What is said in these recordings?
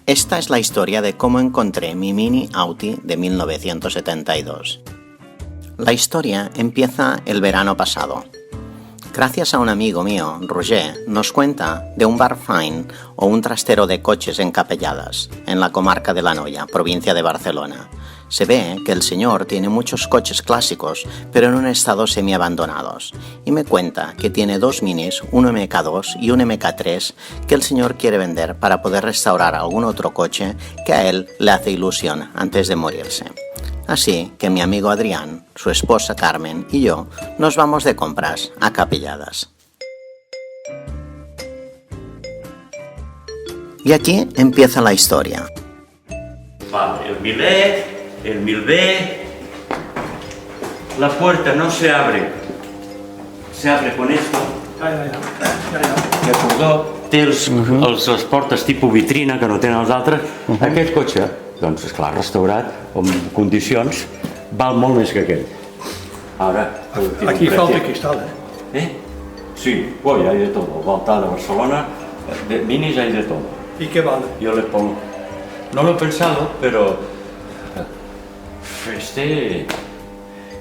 Esta es la historia de cómo encontré mi Mini Audi de 1972. La historia empieza el verano pasado. Gracias a un amigo mío, Roger, nos cuenta de un bar fine o un trastero de coches en Capellades, en la comarca de l'Anoia, provincia de Barcelona. Se ve que el señor tiene muchos coches clásicos, pero en un estado semi-abandonados, y me cuenta que tiene dos minis, un MK2 y un MK3, que el señor quiere vender para poder restaurar algún otro coche que a él le hace ilusión antes de morirse. Así que mi amigo Adrián, su esposa Carmen y yo nos vamos de compras a Capellades. Y aquí empieza la historia. Vale, el 1000B, la puerta no se abre con esto, que acordó, té les portes tipus vitrina que no tenen els altres. Aquest cotxe, doncs esclar, restaurat, en condicions, val molt més que aquest. Ahora, aquí falta cristal, Sí, hoy hay de todo, Volta de Barcelona, de minis hay de todo. ¿Y qué vale? Yo le pongo, no lo he pensado, pero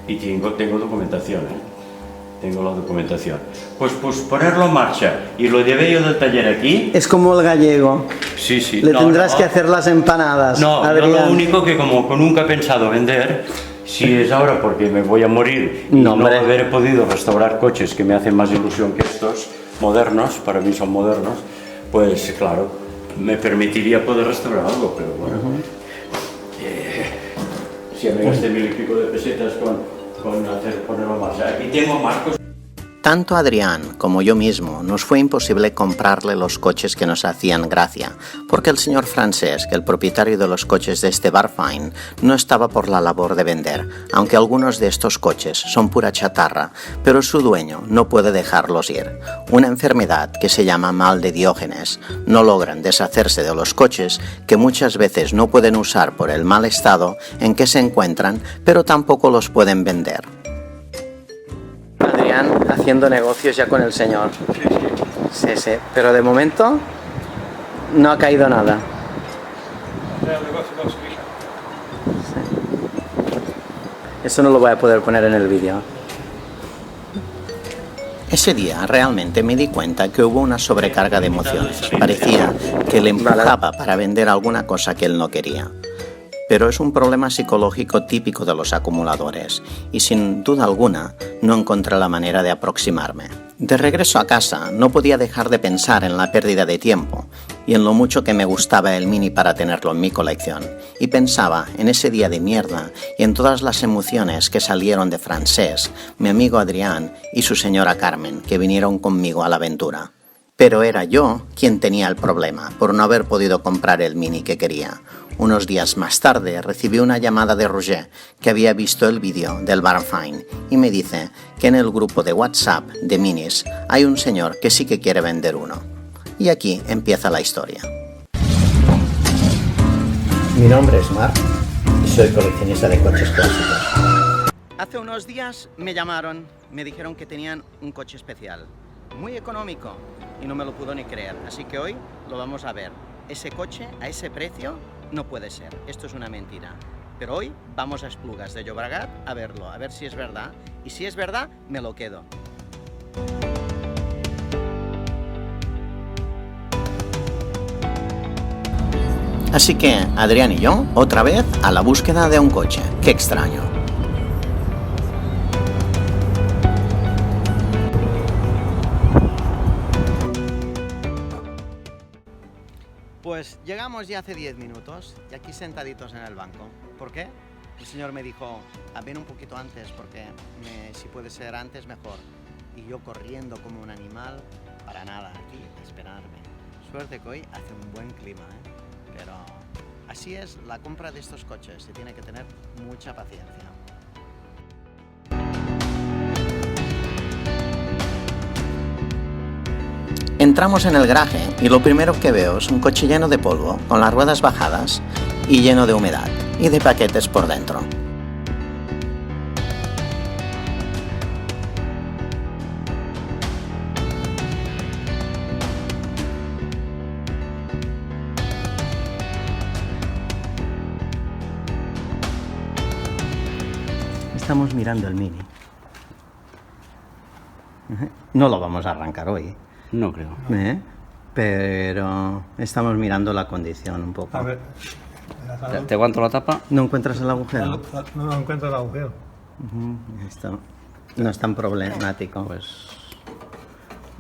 y tengo documentación, tengo la documentación. Pues ponerlo en marcha, y lo llevé yo del taller aquí. Es como el gallego. Sí. Le tendrás que hacer las empanadas. No, Adrián. yo lo único que como nunca he pensado vender, si es ahora porque me voy a morir y no haber podido restaurar coches que me hacen más ilusión que estos, modernos, para mí son modernos, pues claro, me permitiría poder restaurar algo, pero bueno. Si me gasté 1000 y pico de pesetas con ponerlo en marcha. Aquí tengo marcos. Tanto Adrián como yo mismo nos fue imposible comprarle los coches que nos hacían gracia, porque el señor Francesc, el propietario de los coches de este bar fine, no estaba por la labor de vender, aunque algunos de estos coches son pura chatarra, pero su dueño no puede dejarlos ir. Una enfermedad que se llama mal de Diógenes. No logran deshacerse de los coches que muchas veces no pueden usar por el mal estado en que se encuentran, pero tampoco los pueden vender. Adrián haciendo negocios ya con el señor. Sí, pero de momento no ha caído nada. Eso no lo voy a poder poner en el vídeo. Ese día realmente me di cuenta que hubo una sobrecarga de emociones. Parecía que le empujaba para vender alguna cosa que él no quería. Pero es un problema psicológico típico de los acumuladores y sin duda alguna no encontré la manera de aproximarme. De regreso a casa no podía dejar de pensar en la pérdida de tiempo y en lo mucho que me gustaba el Mini para tenerlo en mi colección, y pensaba en ese día de mierda y en todas las emociones que salieron de Francesc, mi amigo Adrián y su señora Carmen, que vinieron conmigo a la aventura. Pero era yo quien tenía el problema por no haber podido comprar el Mini que quería. Unos días más tarde recibí una llamada de Roger, que había visto el vídeo del bar fine, y me dice que en el grupo de WhatsApp de minis hay un señor que sí que quiere vender uno. Y aquí empieza la historia. Mi nombre es Marc y soy coleccionista de coches clásicos. Hace unos días me llamaron, me dijeron que tenían un coche especial, muy económico, y no me lo pudo ni creer, así que hoy lo vamos a ver. Ese coche a ese precio no puede ser, esto es una mentira. Pero hoy vamos a Esplugas de Llobregat a verlo, a ver si es verdad, y si es verdad, me lo quedo. Así que Adrián y yo, otra vez, a la búsqueda de un coche. ¡Qué extraño! Pues llegamos ya hace 10 minutos y aquí sentaditos en el banco. ¿Por qué? El señor me dijo, ven un poquito antes porque si puede ser antes mejor. Y yo corriendo como un animal, para nada, aquí a esperarme. Suerte que hoy hace un buen clima, pero así es la compra de estos coches, se tiene que tener mucha paciencia. Entramos en el garaje y lo primero que veo es un coche lleno de polvo, con las ruedas bajadas y lleno de humedad y de paquetes por dentro. estamos mirando el Mini. No lo vamos a arrancar hoy, No creo. pero estamos mirando la condición un poco. A ver. ¿Te aguanto la tapa? ¿No encuentras el agujero? No encuentro el agujero. Esto no es tan problemático. Pues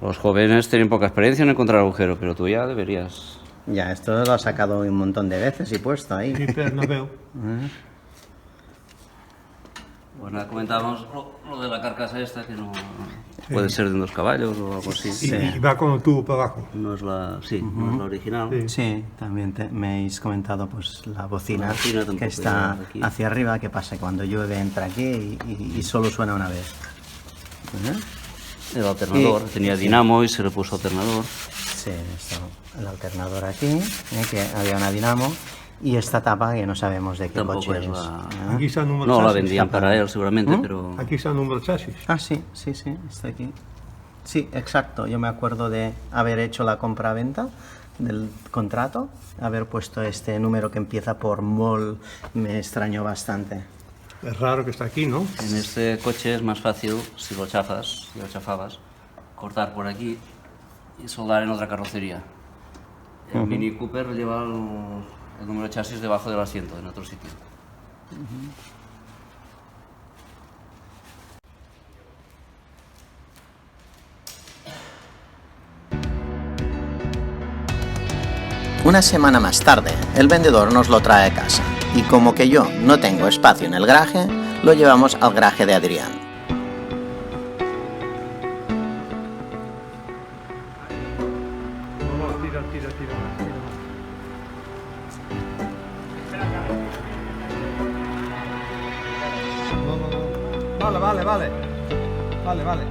los jóvenes tienen poca experiencia en encontrar agujero, pero tú ya deberías. Ya, esto lo has sacado un montón de veces y puesto ahí. Sí, pero no veo. Bueno, comentábamos lo de la carcasa esta, que no puede ser de 2 caballos o algo así. Y va con el tubo para abajo. No es la, no es la original. Sí. Sí, también me habéis comentado pues la bocina tampoco que está lleva aquí. hacia arriba, que pasa cuando llueve entra aquí y solo suena una vez. El alternador, tenía dinamo y se le puso alternador. Sí, esto, el alternador aquí, que había una dinamo, y esta tapa que no sabemos de qué Tampoco coche es es. la- Aquí está el número No, la chasis. vendían para él seguramente, pero Aquí está el número chasis. Ah, sí, está aquí. Sí, exacto, yo me acuerdo de haber hecho la compra-venta del contrato, haber puesto este número que empieza por MOL, me extrañó bastante. Es raro que está aquí, ¿no? en este coche es más fácil, si lo chafabas, cortar por aquí y soldar en otra carrocería. El Mini Cooper lleva el número de chasis debajo del asiento, en otro sitio. Una semana más tarde, el vendedor nos lo trae a casa y como que yo no tengo espacio en el garaje, lo llevamos al garaje de Adrián. No, tira. No. Vale.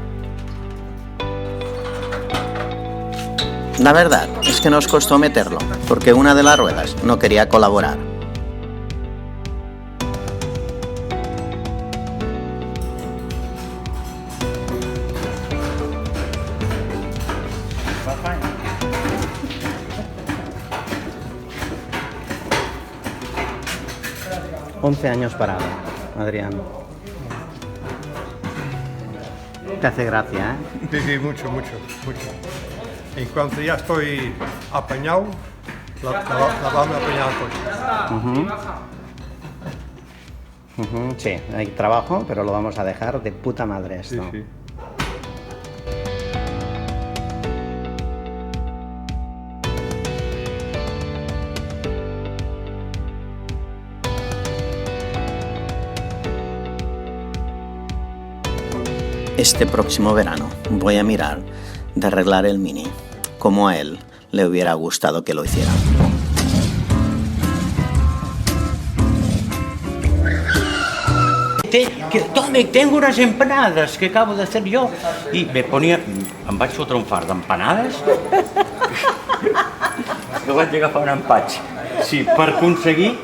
La verdad es que nos costó meterlo, porque una de las ruedas no quería colaborar. ...11 años parado, Adrián. Te hace gracia, ¿eh? Sí, mucho. En cuanto ya estoy apañado, la vamos a apañar el coche. Sí, hay trabajo, pero lo vamos a dejar de puta madre esto. Sí. Este próximo verano voy a mirar de arreglar el Mini, como a él le hubiera gustado que lo hiciera. Tengo unas empanadas que acabo de hacer yo. I em vaig fotre un fart d'empanades que vaig agafar un empatx. Sí, per aconseguir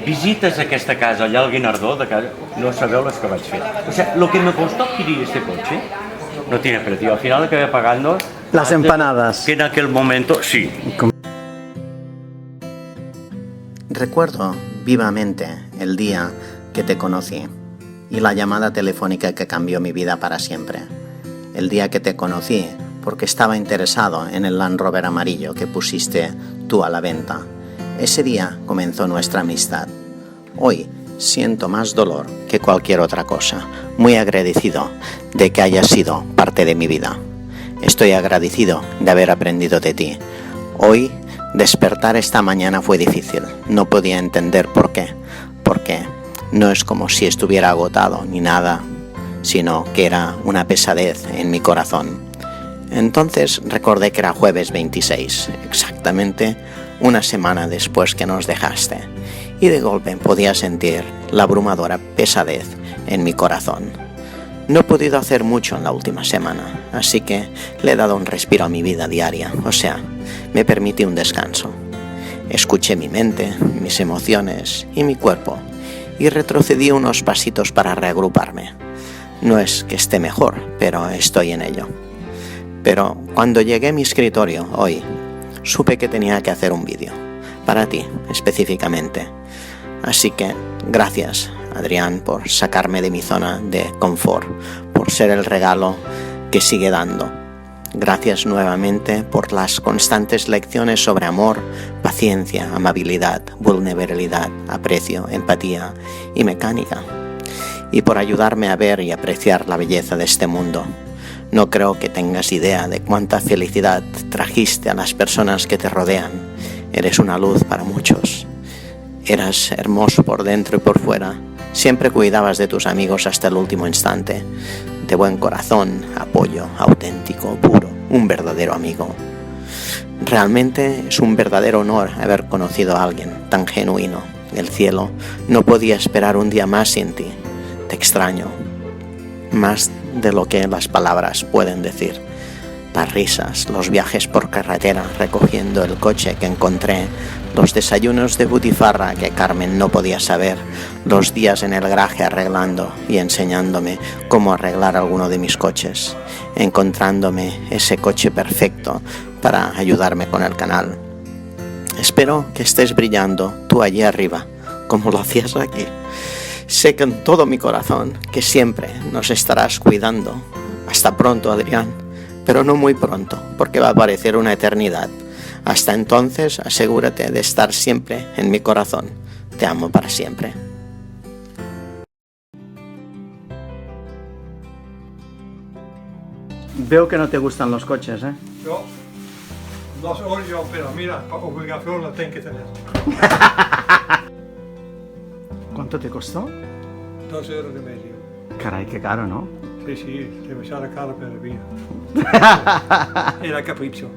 visites a aquesta casa, allà al Guinardó, de casa, no sabeu les que vaig fer. O sea, lo que me costó adquirir este coche no tiene precio. Al final acabé pagando Las empanadas. que en aquel momento, sí. Recuerdo vivamente el día que te conocí y la llamada telefónica que cambió mi vida para siempre. El día que te conocí porque estaba interesado en el Land Rover amarillo que pusiste tú a la venta. Ese día comenzó nuestra amistad. Hoy siento más dolor que cualquier otra cosa. Muy agradecido de que hayas sido parte de mi vida. Estoy agradecido de haber aprendido de ti. Hoy, despertar esta mañana fue difícil. No podía entender por qué. Porque no es como si estuviera agotado ni nada, sino que era una pesadez en mi corazón. Entonces recordé que era jueves 26, exactamente una semana después que nos dejaste, y de golpe podía sentir la abrumadora pesadez en mi corazón. No he podido hacer mucho en la última semana, así que le he dado un respiro a mi vida diaria, o sea, me permití un descanso. Escuché mi mente, mis emociones y mi cuerpo, y retrocedí unos pasitos para reagruparme. No es que esté mejor, pero estoy en ello. Pero cuando llegué a mi escritorio hoy, supe que tenía que hacer un vídeo, para ti específicamente. Así que gracias Adrián, por sacarme de mi zona de confort, por ser el regalo que sigue dando. Gracias nuevamente por las constantes lecciones sobre amor, paciencia, amabilidad, vulnerabilidad, aprecio, empatía y mecánica. Y por ayudarme a ver y apreciar la belleza de este mundo. No creo que tengas idea de cuánta felicidad trajiste a las personas que te rodean. Eres una luz para muchos. Eras hermoso por dentro y por fuera. Siempre cuidabas de tus amigos hasta el último instante. De buen corazón, apoyo, auténtico, puro, un verdadero amigo. Realmente es un verdadero honor haber conocido a alguien tan genuino. El cielo no podía esperar un día más sin ti. Te extraño, más de lo que las palabras pueden decir. Las risas, los viajes por carretera recogiendo el coche que encontré, los desayunos de butifarra que Carmen no podía saber, los días en el garaje arreglando y enseñándome cómo arreglar alguno de mis coches, encontrándome ese coche perfecto para ayudarme con el canal. Espero que estés brillando tú allí arriba, como lo hacías aquí. Sé con todo mi corazón que siempre nos estarás cuidando. Hasta pronto, Adrián, pero no muy pronto, porque va a parecer una eternidad. Hasta entonces, asegúrate de estar siempre en mi corazón. Te amo para siempre. Veo que no te gustan los coches, ¿eh? Yo los odio, pero mira, por obligación lo tengo que tener. ¿Cuánto te costó? 2,5 €. Caray, qué caro, ¿no? Sí, sí, se me sale caro, pero mira. Era capricho.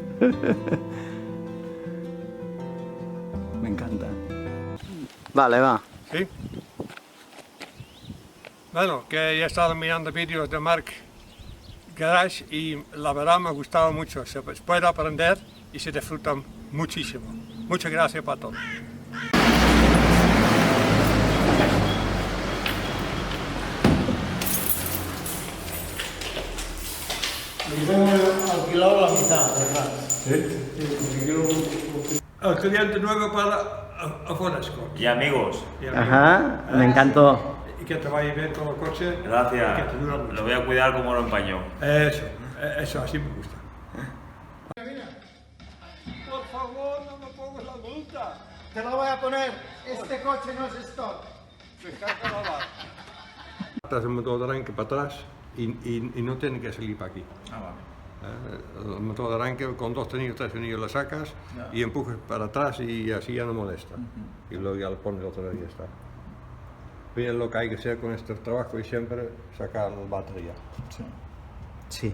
Me encanta. Vale, va. ¿Sí? Bueno, que ya he estado mirando vídeos de Mark Garage y la verdad me ha gustado mucho. Se puede aprender y se disfruta muchísimo. Muchas gracias para todo. Alquilado la mitad, ¿verdad? El cliente nuevo para Fonesco. Y amigos, Ajá, me encantó. Y que te vaya bien con el coche. gracias. Y que te dura mucho. Lo voy a cuidar como lo empañó. Eso, así me gusta. Por favor, no me pongas la multa. Te la voy a poner. Este coche no es stock. Me encanta lavar. Estás el motor de arranque para atrás y no tiene que salir para aquí. El motor de arranque con 2 tornillos, 3 tornillos lo sacas y empujas para atrás y así ya no molesta. Y luego ya lo pones otra vez y ya está. Mira lo que hay que hacer con este trabajo y siempre sacar la batería. Sí,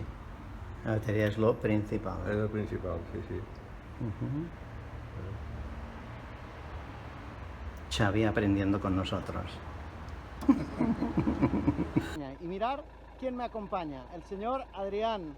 la batería es lo principal. Es lo principal, sí, sí. Xavi aprendiendo con nosotros. Y mirar quién me acompaña, el señor Adrián.